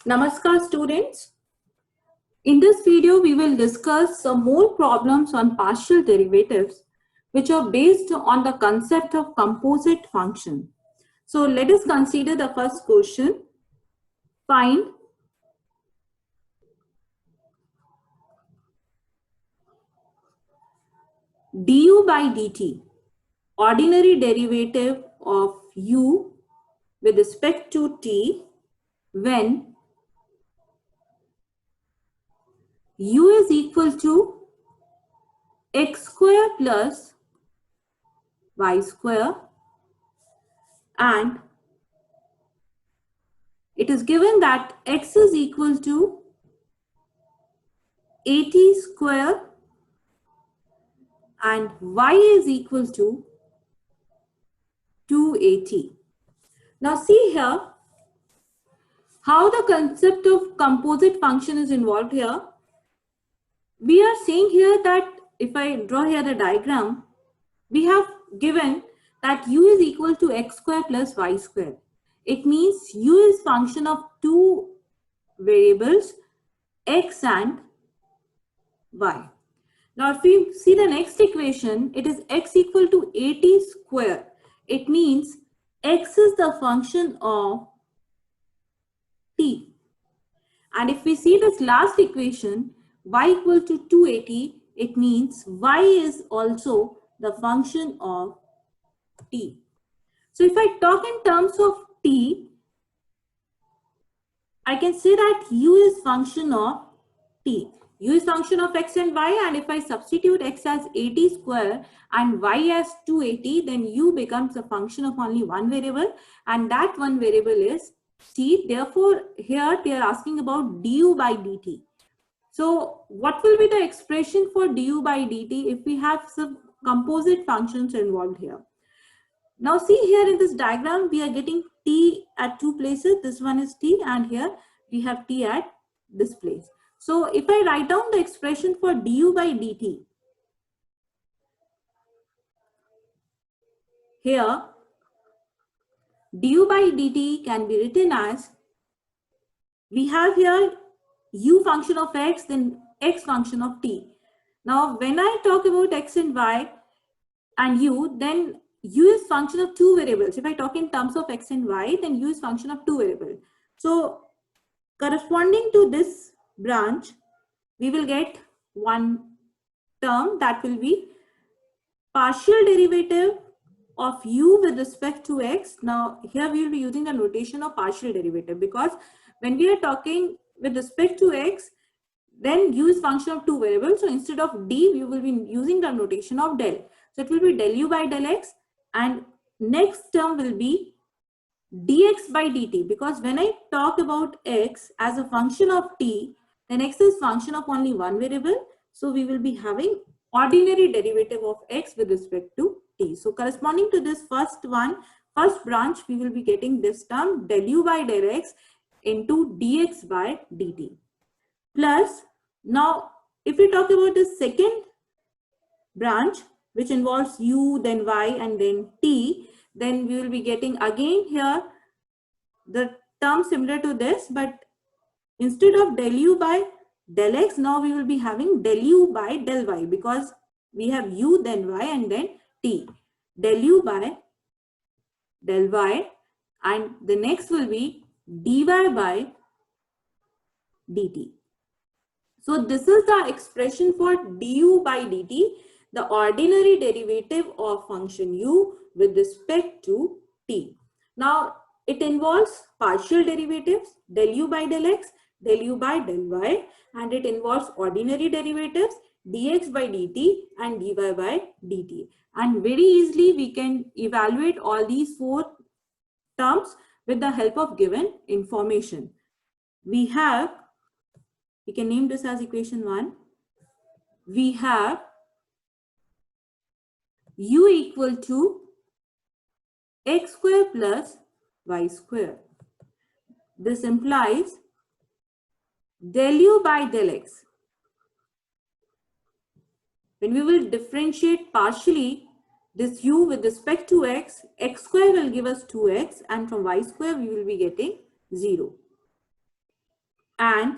Namaskar students. In this video, we will discuss some more problems on partial derivatives which are based on the concept of composite function. So let us consider the first question. Find du by dt, ordinary derivative of u with respect to t when u is equal to x square plus y square and it is given that x is equal to 80 square and y is equal to 280. Now see here how the concept of composite function is involved here. We are saying here that if I draw here the diagram, we have given that u is equal to x square plus y square. It means u is function of two variables, x and y. Now if we see the next equation, it is x equal to 80 square. It means x is the function of t. And if we see this last equation, y equal to 280, it means y is also the function of t. So if I talk in terms of t, I can say that u is function of t. U is function of x and y, and if I substitute x as 80 square and y as 280, then u becomes a function of only one variable, and that one variable is t. Therefore, here they are asking about du by dt. So what will be the expression for du by dt if we have some composite functions involved here? Now see here in this diagram, we are getting t at two places. This one is t and here we have t at this place. So if I write down the expression for du by dt, here du by dt can be written as, we have here u function of x, then x function of t. Now when I talk about x and y and u, then u is function of two variables. If I talk in terms of x and y, then u is function of two variables. So corresponding to this branch, we will get one term that will be partial derivative of u with respect to x. Now here we will be using the notation of partial derivative, because when we are talking with respect to x, then u is function of two variables. So instead of d, we will be using the notation of del. So it will be del u by del x, and next term will be dx by dt, because when I talk about x as a function of t, then x is function of only one variable. So we will be having ordinary derivative of x with respect to t. So corresponding to this first branch, we will be getting this term del u by del x into dx by dt. Plus, now if we talk about the second branch, which involves u, then y, and then t, then we will be getting again here the term similar to this, but instead of del u by del x, now we will be having del u by del y, because we have u, then y, and then t. Del u by del y, and the next will be dy by dt. So this is the expression for du by dt, the ordinary derivative of function u with respect to t. Now it involves partial derivatives, del u by del x, del u by del y, and it involves ordinary derivatives, dx by dt and dy by dt. And very easily we can evaluate all these four terms with the help of given information. We can name this as equation 1. We have u equal to x square plus y square. This implies del u by del x. When we will differentiate partially this u with respect to x, x square will give us 2x, and from y square we will be getting 0. and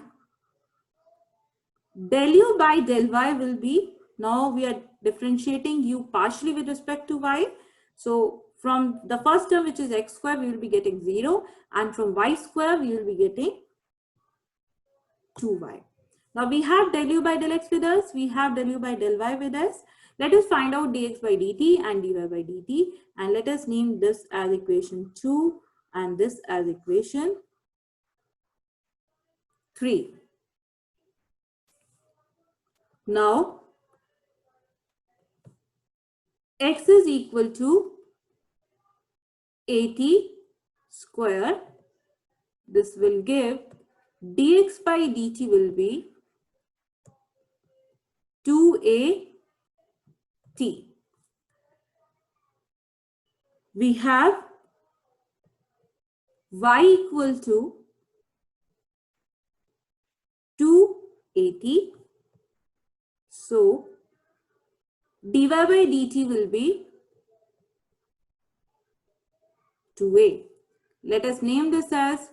del u by del y will be, now we are differentiating u partially with respect to y. So from the first term, which is x square, we will be getting 0, and from y square, we will be getting 2y. Now we have del u by del x with us, we have del u by del y with us. Let us find out dx by dt and dy by dt, and let us name this as equation 2 and this as equation 3. Now x is equal to 80 square. This will give dx by dt will be 2at. We have y equal to 280. So dy by dt will be 2a. Let us name this as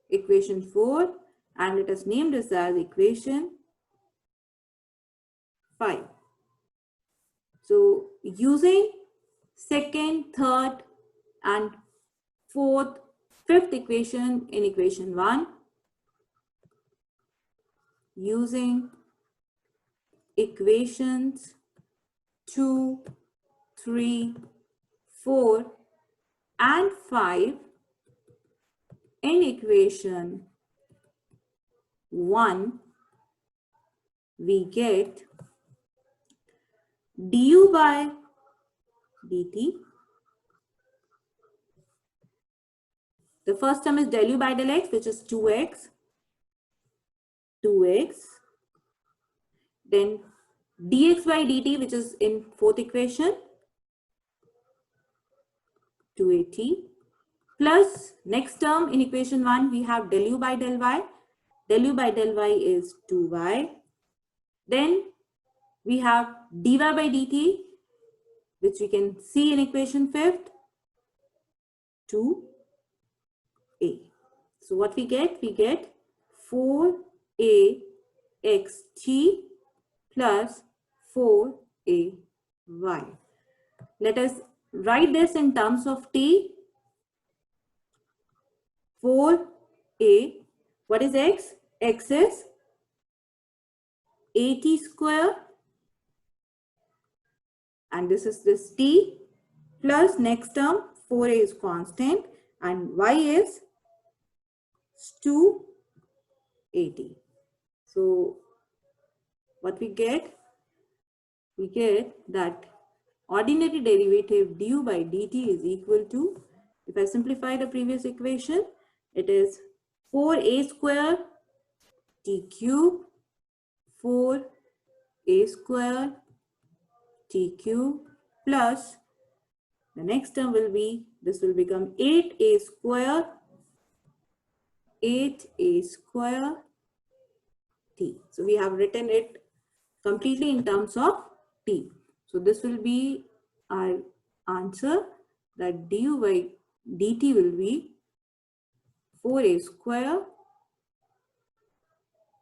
equation 4 and let us name this as equation 5. So using second, third and fourth, fifth equation in equation 1, using equations 2, 3, 4 and 5 in equation 1, we get du by dt. The first term is del u by del x, which is 2x. Then dx by dt, which is in fourth equation, 280. Plus next term in equation 1, we have del u by del y. Del u by del y is 2y. Then we have dy by dt, which we can see in equation 5th, 2a. So what we get? We get 4a xt plus 4ay. Let us write this in terms of t. 4a, what is x? X is 80 square, and this is this t, plus next term 4a is constant and y is 280. So what we get? We get that ordinary derivative du by dt is equal to, if I simplify the previous equation, it is 4a square t cube, 4a square t cube plus the next term will be, this will become 8a square t. So we have written it completely in terms of t. So this will be our answer, that du by dt will be 4a square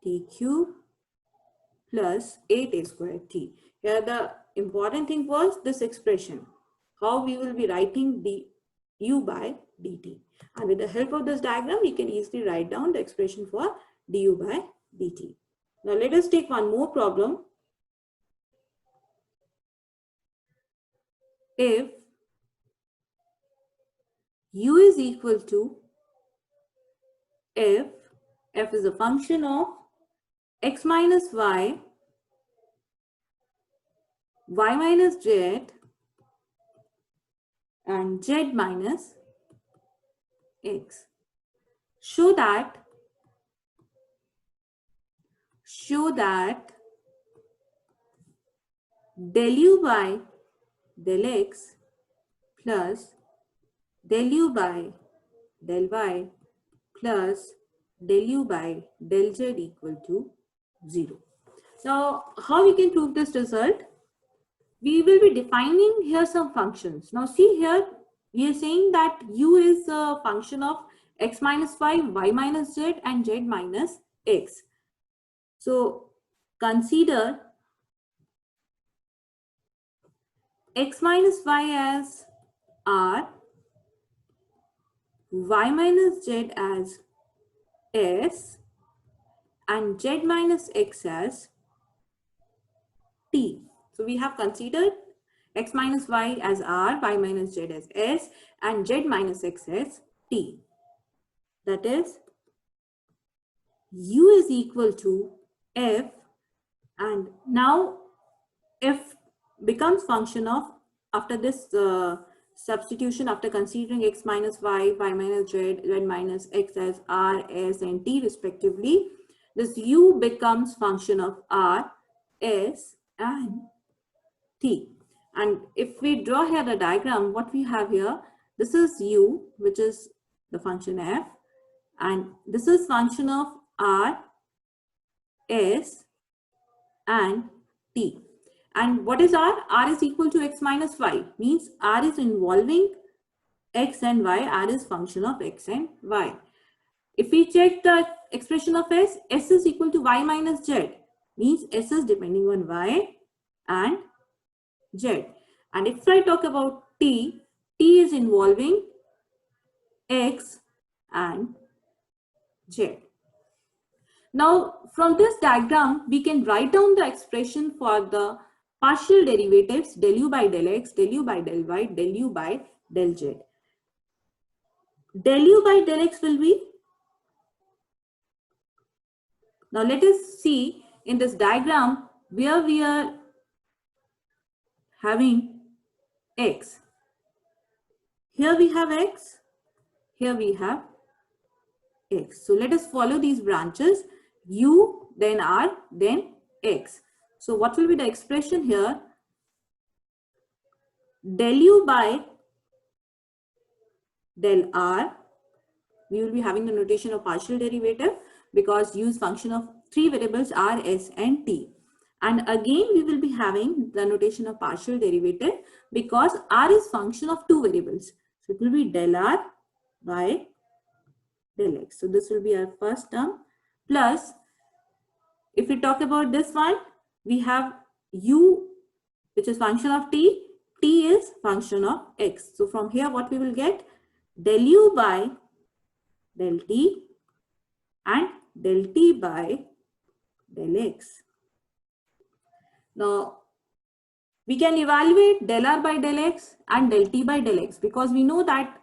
t cube plus 8a square t. Here the important thing was this expression, how we will be writing du by dt. And with the help of this diagram, we can easily write down the expression for du by dt. Now let us take one more problem. If u is equal to, if f is a function of x minus y, y minus z, and z minus x, show that del u by del x plus del u by del y plus del u by del z equal to 0. Now, how we can prove this result? We will be defining here some functions. Now see here, we are saying that u is a function of x minus y, y minus z, and z minus x. So consider x minus y as r, y minus z as s, and z minus x as t. So we have considered x minus y as r, y minus z as s, and z minus x as t. That is, u is equal to f, and now f becomes function of, after this substitution, after considering x minus y, y minus z, z minus x as r, s, and t respectively, this u becomes function of r, s, and t. And if we draw here the diagram, what we have here, this is u, which is the function f, and this is function of r, s, and t. And what is r? R is equal to x minus y, means r is involving x and y, r is function of x and y. If we check the expression of s, s is equal to y minus z, means s is depending on y and z. And if I talk about t, t is involving x and z. Now, from this diagram, we can write down the expression for the partial derivatives del u by del x, del u by del y, del u by del z. Del u by del x will be, now let us see in this diagram where we are having x. Here we have x, here we have x. So let us follow these branches, u, then r, then x. So what will be the expression here? Del u by del r, we will be having the notation of partial derivative because u is function of three variables r, s, and t. And again we will be having the notation of partial derivative because r is function of two variables. So it will be del r by del x. So this will be our first term, plus if we talk about this one, we have u, which is function of t, t is function of x. So from here what we will get? Del u by del t and del t by del x. Now we can evaluate del r by del x and del t by del x because we know that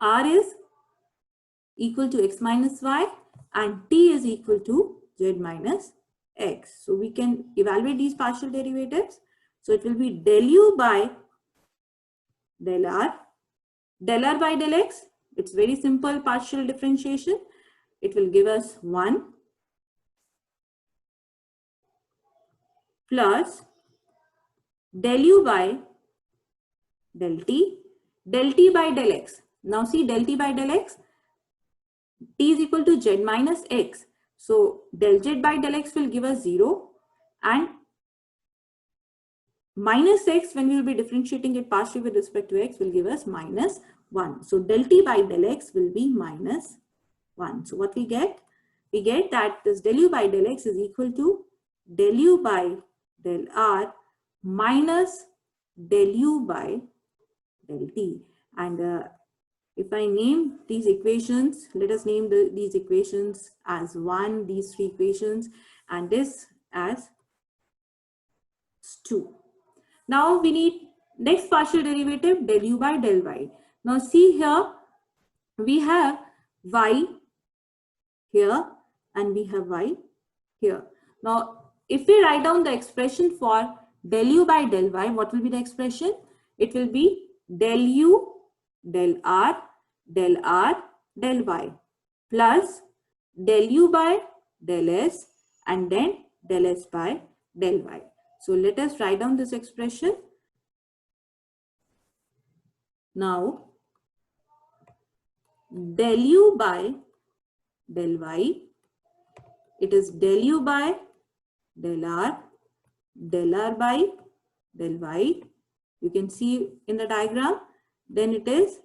r is equal to x minus y and t is equal to z minus x. So we can evaluate these partial derivatives. So it will be del u by del r by del x. It's very simple partial differentiation. It will give us 1 plus del u by del t by del x. Now see del t by del x, t is equal to z minus x. So del z by del x will give us 0 and minus x, when we will be differentiating it partially with respect to x, will give us minus 1. So del t by del x will be minus 1. So what we get? We get that this del u by del x is equal to del u by del r minus del u by del t. And if I name these equations, let us name these equations as 1, these three equations, and this as 2. Now we need next partial derivative del u by del y. Now see here, we have y here and we have y here. Now if we write down the expression for del u by del y, what will be the expression? It will be del u del r del y plus del u by del s and then del s by del y. So let us write down this expression. Now del u by del y, it is del u by del r by del y. You can see in the diagram. Then it is,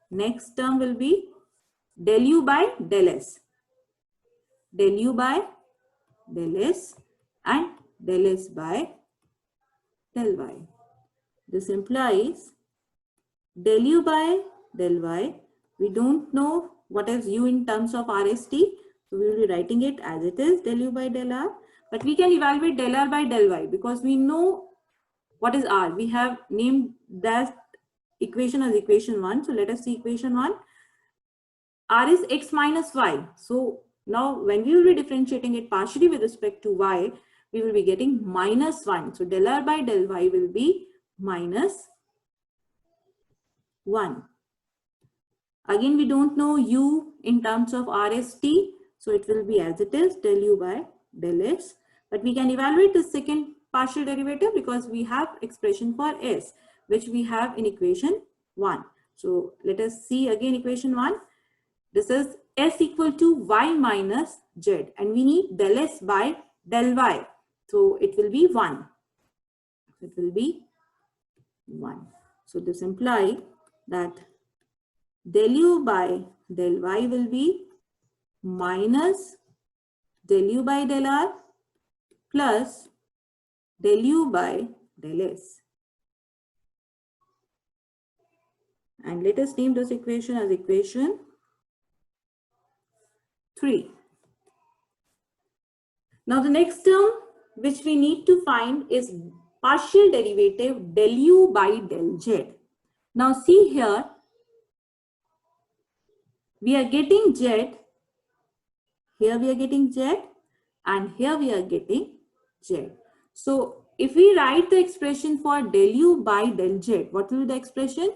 next term will be del u by del s. del u by del s and del s by del y. This implies del u by del y. We don't know what is u in terms of RST. So we will be writing it as it is, del u by del r. But we can evaluate del r by del y because we know what is r. We have named that equation as equation 1. So let us see equation 1. R is x minus y. So now when we will be differentiating it partially with respect to y, we will be getting minus 1. So del r by del y will be minus 1. Again, we don't know u in terms of RST. So it will be as it is, del u by del s. But we can evaluate the second partial derivative because we have expression for s, which we have in equation 1. So let us see again equation 1. This is s equal to y minus z, and we need del s by del y. So it will be 1. It will be 1. So this implies that del u by del y will be minus del u by del r plus del u by del s. And let us name this equation as equation 3. Now the next term which we need to find is partial derivative del u by del z. Now see here, we are getting z, here we are getting z, and here we are getting z. So if we write the expression for del u by del z, what will be the expression?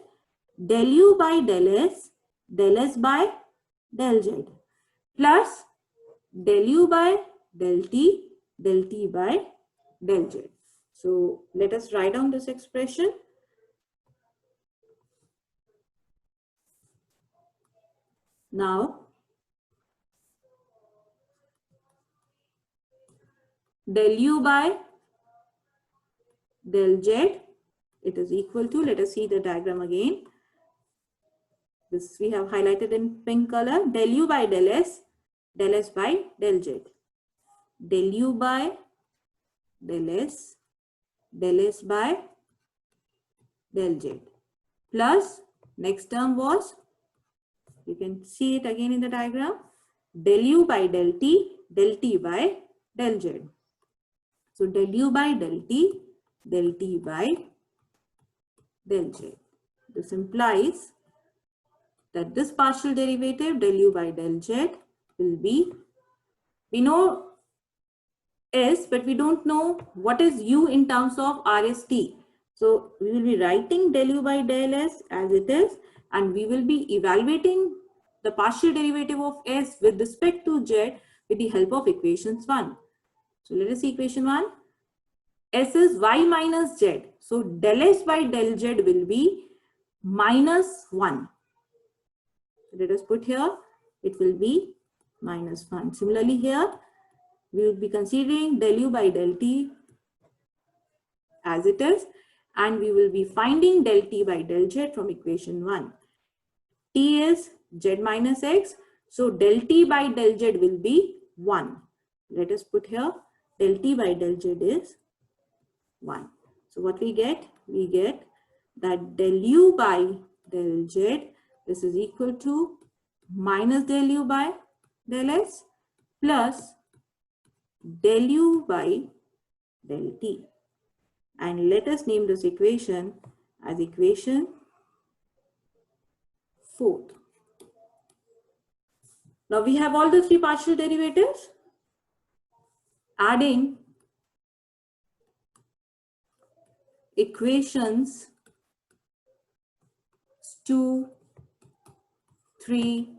Del u by del s by del z, plus del u by del t by del z. So let us write down this expression. Now, del u by del z, it is equal to, let us see the diagram again. This we have highlighted in pink color, del u by del s by del z. Del u by del s by del z. Plus, next term was, you can see it again in the diagram, del u by del t by del z. So del u by del t by del z. This implies that this partial derivative del u by del z will be, we know s, but we don't know what is u in terms of RST. So we will be writing del u by del s as it is, and we will be evaluating the partial derivative of s with respect to z with the help of equations 1. So let us see equation 1. S is y minus z. So del s by del z will be minus 1. Let us put here, it will be minus 1. Similarly here, we will be considering del u by del t as it is, and we will be finding del t by del z from equation 1. T is z minus x, so del t by del z will be 1. Let us put here, del t by del z is 1. So what we get? We get that del u by del z, this is equal to minus del u by del s plus del u by del t. And let us name this equation as equation 4. Now we have all the three partial derivatives. Adding equations 2, 3,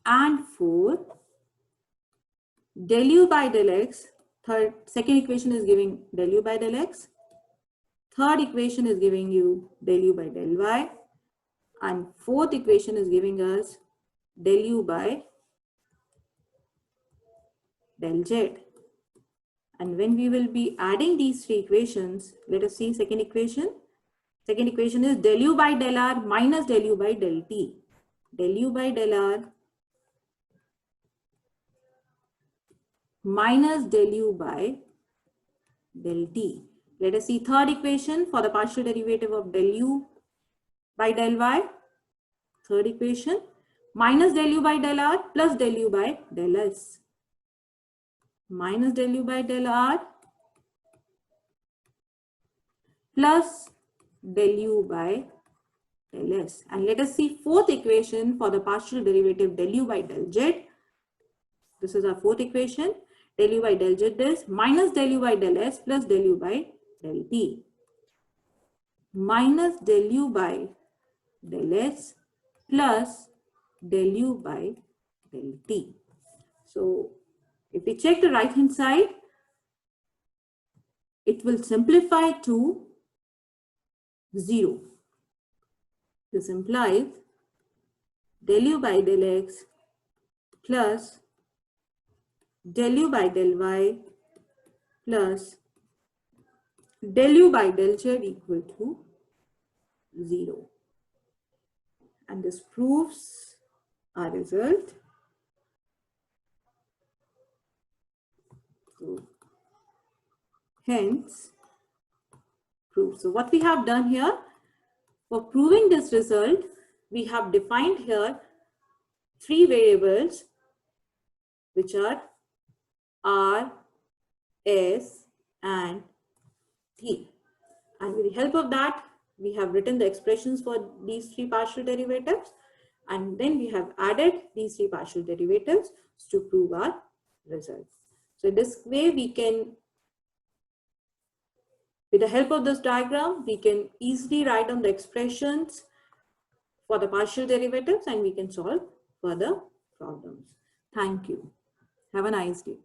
and 4, del u by del x, second equation is giving del u by del x, third equation is giving you del u by del y, and fourth equation is giving us del u by del z. And when we will be adding these three equations, let us see second equation. Second equation is del u by del r minus del u by del t. Del u by del r minus del u by del t. Let us see third equation for the partial derivative of del u by del y. Third equation, minus del u by del r plus del u by del s. Minus del u by del r plus del u by del s. And let us see fourth equation for the partial derivative del u by del z. This is our fourth equation. Del u by del z is minus del u by del s plus del u by del t. Minus del u by del s plus del u by del t. So if we check the right hand side, it will simplify to 0. This implies del u by del x plus del u by del y plus del u by del z equal to 0. And this proves our result. So, hence, proof. So what we have done here, for proving this result, we have defined here 3 variables, which are r, s, and t. And with the help of that, we have written the expressions for these 3 partial derivatives, and then we have added these 3 partial derivatives to prove our results. So this way we can, with the help of this diagram, we can easily write down the expressions for the partial derivatives and we can solve further problems. Thank you. Have a nice day.